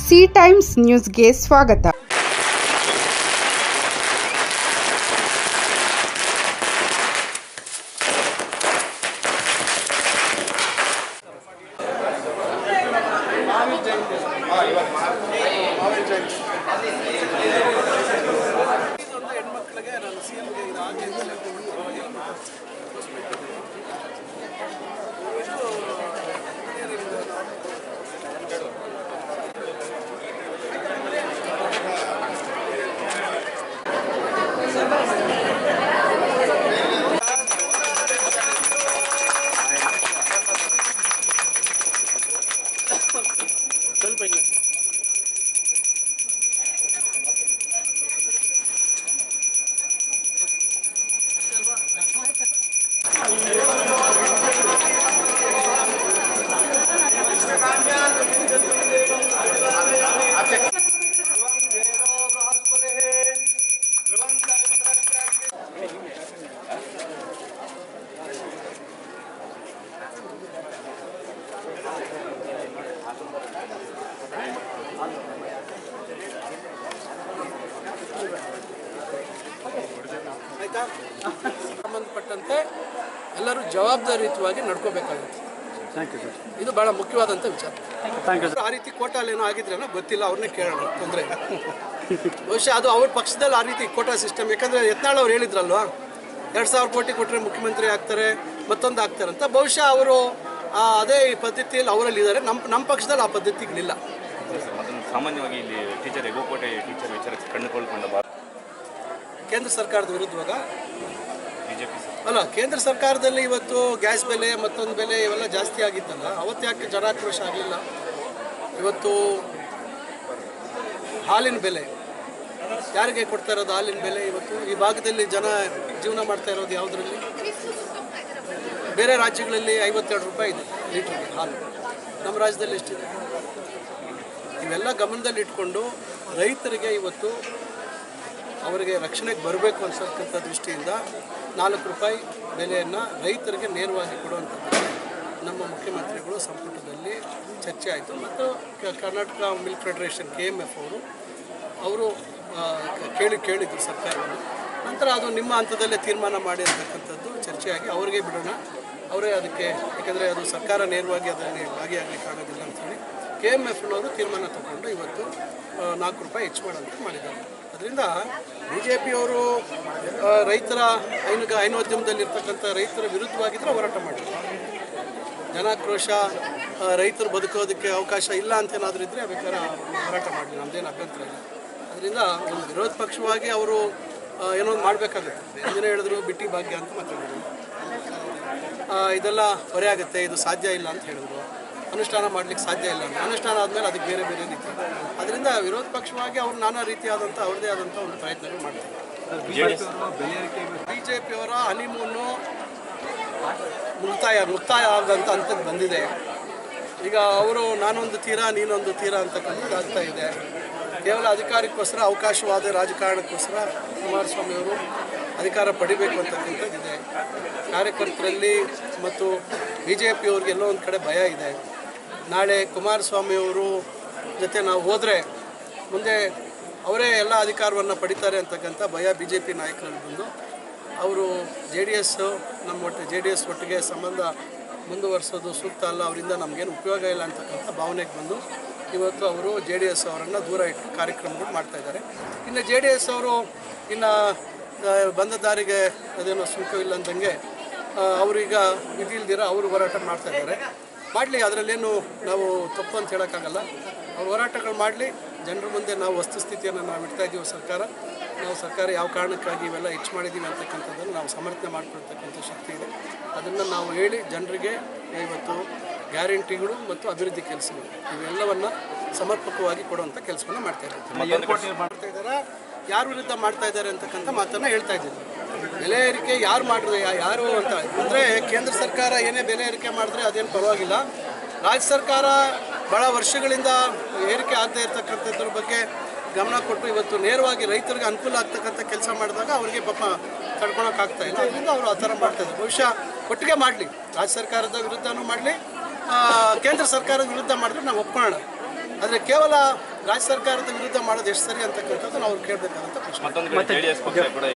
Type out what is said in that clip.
C times ನ್ಯೂಸ್ಗೆ ಸ್ವಾಗತ. ಸಂಬಂಧಪಟ್ಟಂತೆ ಎಲ್ಲರೂ ಜವಾಬ್ದಾರಿಯುತವಾಗಿ ನಡ್ಕೋಬೇಕಾಗುತ್ತೆ. ಇದು ಬಹಳ ಮುಖ್ಯವಾದಂಥ ವಿಚಾರ. ಆ ರೀತಿ ಕೋಟಾಲ್ ಏನೋ ಆಗಿದ್ರೇನೋ ಗೊತ್ತಿಲ್ಲ, ಅವ್ರನ್ನೇ ಕೇಳೋಣ, ತೊಂದರೆ. ಬಹುಶಃ ಅದು ಅವ್ರ ಪಕ್ಷದಲ್ಲಿ ಆ ರೀತಿ ಕೋಟಾ ಸಿಸ್ಟಮ್, ಯಾಕಂದರೆ ಯತ್ನಾಳ್ ಅವ್ರು ಹೇಳಿದ್ರಲ್ವಾ 2000 ಕೋಟಿ ಕೊಟ್ಟರೆ ಮುಖ್ಯಮಂತ್ರಿ ಆಗ್ತಾರೆ, ಮತ್ತೊಂದು ಆಗ್ತಾರೆ ಅಂತ. ಬಹುಶಃ ಅವರು ಅದೇ ಪದ್ಧತಿಯಲ್ಲಿ ಅವರಲ್ಲಿ ಇದ್ದಾರೆ. ನಮ್ಮ ಪಕ್ಷದಲ್ಲಿ ಆ ಪದ್ಧತಿಗಳಿಲ್ಲ. ಸಾಮಾನ್ಯವಾಗಿ ಇಲ್ಲಿ ಟೀಚರ್ ಎಗೋಕೋಟೆ ಟೀಚರ್ ವಿಚಾರ ಕಂಡುಕೊಳ್ಳುಕೊಂಡ ಕೇಂದ್ರ ಸರ್ಕಾರದ ವಿರುದ್ಧವಾಗ ಬಿಜೆಪಿ ಅಲ್ಲ, ಕೇಂದ್ರ ಸರ್ಕಾರದಲ್ಲಿ ಇವತ್ತು ಗ್ಯಾಸ್ ಬೆಲೆ ಮತ್ತೊಂದು ಬೆಲೆ ಇವೆಲ್ಲ ಜಾಸ್ತಿ ಆಗಿತ್ತಲ್ಲ, ಅವತ್ತು ಯಾಕೆ ಜನಾಕ್ರೋಶ ಆಗಲಿಲ್ಲ? ಇವತ್ತು ಹಾಲಿನ ಬೆಲೆ ಯಾರಿಗೆ ಕೊಡ್ತಾ ಇರೋದು? ಹಾಲಿನ ಬೆಲೆ ಇವತ್ತು ಈ ಭಾಗದಲ್ಲಿ ಜನ ಜೀವನ ಮಾಡ್ತಾ ಇರೋದು ಯಾವುದರಲ್ಲಿ? ಬೇರೆ ರಾಜ್ಯಗಳಲ್ಲಿ 52 ರೂಪಾಯಿ ಇದೆ ಲೀಟ್ರಿಗೆ ಹಾಲು, ನಮ್ಮ ರಾಜ್ಯದಲ್ಲಿ ಎಷ್ಟಿದೆ? ಇವೆಲ್ಲ ಗಮನದಲ್ಲಿ ಇಟ್ಕೊಂಡು ರೈತರಿಗೆ ಇವತ್ತು ಅವರಿಗೆ ರಕ್ಷಣೆಗೆ ಬರಬೇಕು ಅನ್ಸತಕ್ಕಂಥ ದೃಷ್ಟಿಯಿಂದ 4 ರೂಪಾಯಿ ಬೆಲೆಯನ್ನು ರೈತರಿಗೆ ನೇರವಾಗಿ ಕೊಡುವಂಥದ್ದು ನಮ್ಮ ಮುಖ್ಯಮಂತ್ರಿಗಳು ಸಂಪುಟದಲ್ಲಿ ಚರ್ಚೆ ಆಯಿತು. ಮತ್ತು ಕರ್ನಾಟಕ ಮಿಲ್ಕ್ ಫೆಡರೇಷನ್ KMF ಅವರು ಕೇಳಿದ್ರು ಸರ್ಕಾರವನ್ನು. ನಂತರ ಅದು ನಿಮ್ಮ ಹಂತದಲ್ಲೇ ತೀರ್ಮಾನ ಮಾಡಿ ಅಂತಕ್ಕಂಥದ್ದು ಚರ್ಚೆಯಾಗಿ ಅವರಿಗೆ ಬಿಡೋಣ, ಅವರೇ ಅದಕ್ಕೆ, ಯಾಕೆಂದರೆ ಅದು ಸರ್ಕಾರ ನೇರವಾಗಿ ಅದರಲ್ಲಿ ಭಾಗಿಯಾಗಲಿಕ್ಕಾಗೋದಿಲ್ಲ ಅಂಥೇಳಿ KMFನವರು ತೀರ್ಮಾನ ತಗೊಂಡು ಇವತ್ತು 4 ರೂಪಾಯಿ ಹೆಚ್ಚು ಮಾಡೋಂತ ಮಾಡಿದ್ದಾರೆ. ಅದರಿಂದ BJPಯವರು ರೈತರ ಹೈನೋದ್ಯಮದಲ್ಲಿರ್ತಕ್ಕಂಥ ರೈತರ ವಿರುದ್ಧವಾಗಿದ್ದರೆ ಹೋರಾಟ ಮಾಡಿದ್ರು. ಜನಾಕ್ರೋಶ, ರೈತರು ಬದುಕೋದಕ್ಕೆ ಅವಕಾಶ ಇಲ್ಲ ಅಂತೇನಾದರೂ ಇದ್ದರೆ ಬೇಕಾದ್ರೆ ಹೋರಾಟ ಮಾಡಲಿ, ನಮ್ಮದೇನು ಅಭ್ಯಂತರ ಇಲ್ಲ. ಅದರಿಂದ ಒಂದು ವಿರೋಧ ಪಕ್ಷವಾಗಿ ಅವರು ಏನೋ ಒಂದು ಮಾಡಬೇಕಾಗುತ್ತೆ. ಇದನ್ನ ಹೇಳಿದ್ರು ಬಿಟ್ಟಿ ಭಾಗ್ಯ ಅಂತ ಮಾತಾಡಿದ್ರು, ಇದೆಲ್ಲ ಹೊರೆ ಆಗುತ್ತೆ, ಇದು ಸಾಧ್ಯ ಇಲ್ಲ ಅಂತ ಹೇಳಿದ್ರು. ಅನುಷ್ಠಾನ ಮಾಡಲಿಕ್ಕೆ ಸಾಧ್ಯ ಇಲ್ಲ, ಅನುಷ್ಠಾನ ಆದಮೇಲೆ ಅದಕ್ಕೆ ಬೇರೆ ಬೇರೆ ರೀತಿ. ಅದರಿಂದ ವಿರೋಧ ಪಕ್ಷವಾಗಿ ಅವರು ನಾನಾ ರೀತಿಯಾದಂಥ ಅವ್ರದ್ದೇ ಆದಂಥ ಒಂದು ಪ್ರಯತ್ನಗಳು ಮಾಡ್ತಾರೆ. BJPಯವರ ಹನಿಮೂನು ಮುಕ್ತಾಯ ಆದಂಥ ಹಂತಕ್ಕೆ ಬಂದಿದೆ. ಈಗ ಅವರು ನಾನೊಂದು ತೀರ ನೀನೊಂದು ತೀರ ಅಂತಕ್ಕಂಥದ್ದು ಆಗ್ತಾ ಇದೆ. ಕೇವಲ ಅಧಿಕಾರಕ್ಕೋಸ್ಕರ, ಅವಕಾಶವಾದ ರಾಜಕಾರಣಕ್ಕೋಸ್ಕರ ಕುಮಾರಸ್ವಾಮಿಯವರು ಅಧಿಕಾರ ಪಡಿಬೇಕು ಅಂತಕ್ಕಂಥದ್ದಿದೆ. ಕಾರ್ಯಕರ್ತರಲ್ಲಿ ಮತ್ತು BJPಯವ್ರಿಗೆ ಎಲ್ಲೋ ಒಂದು ಕಡೆ ಭಯ ಇದೆ. ನಾಳೆ ಕುಮಾರಸ್ವಾಮಿಯವರು ಜೊತೆ ನಾವು ಹೋದರೆ ಮುಂದೆ ಅವರೇ ಎಲ್ಲ ಅಧಿಕಾರವನ್ನು ಪಡಿತಾರೆ ಅಂತಕ್ಕಂಥ ಭಯ BJP ನಾಯಕರಲ್ಲಿ ಬಂದು ಅವರು JDS ಒಟ್ಟಿಗೆ ಸಂಬಂಧ ಮುಂದುವರಿಸೋದು ಸೂಕ್ತ ಅಲ್ಲ, ಅವರಿಂದ ನಮಗೇನು ಉಪಯೋಗ ಇಲ್ಲ ಅಂತಕ್ಕಂಥ ಭಾವನೆಗೆ ಬಂದು ಇವತ್ತು ಅವರು JDS ಅವರನ್ನು ದೂರ ಇಟ್ಟು ಕಾರ್ಯಕ್ರಮಗಳು ಮಾಡ್ತಾಯಿದ್ದಾರೆ. ಇನ್ನು JDS ಅವರು ಇನ್ನು ಬಂದ ದಾರಿಗೆ ಅದೇನೋ ಸುಂಕವಿಲ್ಲ ಅಂದಂಗೆ ಅವರೀಗ ವಿಧಿಲ್ದಿರ ಅವರು ಹೋರಾಟ ಮಾಡ್ತಾಯಿದ್ದಾರೆ. ಮಾಡಲಿ, ಅದರಲ್ಲೇನು ನಾವು ತಪ್ಪು ಅಂತ ಹೇಳೋಕ್ಕಾಗಲ್ಲ. ಅವ್ರು ಹೋರಾಟಗಳು ಮಾಡಲಿ, ಜನರ ಮುಂದೆ ನಾವು ವಸ್ತುಸ್ಥಿತಿಯನ್ನು ನಾವು ಇಡ್ತಾ ಇದ್ದೀವಿ. ಸರ್ಕಾರ ಯಾವ ಕಾರಣಕ್ಕಾಗಿ ಇವೆಲ್ಲ ಹೆಚ್ಚು ಮಾಡಿದ್ದೀವಿ ಅಂತಕ್ಕಂಥದ್ದನ್ನು ನಾವು ಸಮರ್ಥನೆ ಮಾಡಿಕೊಳ್ತಕ್ಕಂಥ ಶಕ್ತಿ ಇದೆ. ಅದನ್ನು ನಾವು ಹೇಳಿ ಜನರಿಗೆ ಇವತ್ತು ಗ್ಯಾರಂಟಿಗಳು ಮತ್ತು ಅಭಿವೃದ್ಧಿ ಕೆಲಸಗಳು ಇವೆಲ್ಲವನ್ನು ಸಮರ್ಪಕವಾಗಿ ಕೊಡುವಂಥ ಕೆಲಸವನ್ನು ಮಾಡ್ತಾ ಇದ್ದಾರೆ. ಯಾರ ವಿರುದ್ಧ ಮಾಡ್ತಾ ಇದ್ದಾರೆ ಅಂತಕ್ಕಂಥ ಮಾತನ್ನು ಹೇಳ್ತಾ ಇದ್ದೀವಿ. ಬೆಲೆ ಏರಿಕೆ ಯಾರು ಮಾಡಿದ್ರೆ ಯಾರು ಅಂತ ಅಂದರೆ ಕೇಂದ್ರ ಸರ್ಕಾರ ಏನೇ ಬೆಲೆ ಏರಿಕೆ ಮಾಡಿದ್ರೆ ಅದೇನು ಪರವಾಗಿಲ್ಲ. ರಾಜ್ಯ ಸರ್ಕಾರ ಭಾಳ ವರ್ಷಗಳಿಂದ ಏರಿಕೆ ಆಗದೇ ಇರತಕ್ಕಂಥದ್ರ ಬಗ್ಗೆ ಗಮನ ಕೊಟ್ಟು ಇವತ್ತು ನೇರವಾಗಿ ರೈತರಿಗೆ ಅನುಕೂಲ ಆಗ್ತಕ್ಕಂಥ ಕೆಲಸ ಮಾಡಿದಾಗ ಅವರಿಗೆ ಪಾಪ ತಡ್ಕೊಳಕ್ಕಾಗ್ತಾ ಇಲ್ಲ. ಅದರಿಂದ ಅವರು ಆ ಥರ ಮಾಡ್ತಾಯಿದ್ದಾರೆ. ಬಹುಶಃ ಒಟ್ಟಿಗೆ ಮಾಡಲಿ, ರಾಜ್ಯ ಸರ್ಕಾರದ ವಿರುದ್ಧನೂ ಮಾಡಲಿ, ಕೇಂದ್ರ ಸರ್ಕಾರದ ವಿರುದ್ಧ ಮಾಡಿದ್ರೆ ನಾವು ಒಪ್ಕೊಳ್ಳೋಣ. ಆದರೆ ಕೇವಲ ರಾಜ್ಯ ಸರ್ಕಾರದ ವಿರುದ್ಧ ಮಾಡೋದು ಎಷ್ಟು ಸರಿ ಅಂತಕ್ಕಂಥದ್ದು ನಾವು ಕೇಳಬೇಕಾದಂಥ ಪ್ರಶ್ನೆ. ಮತ್ತೊಂದು ಕಡೆ JDS ಪಕ್ಷ ಕೂಡ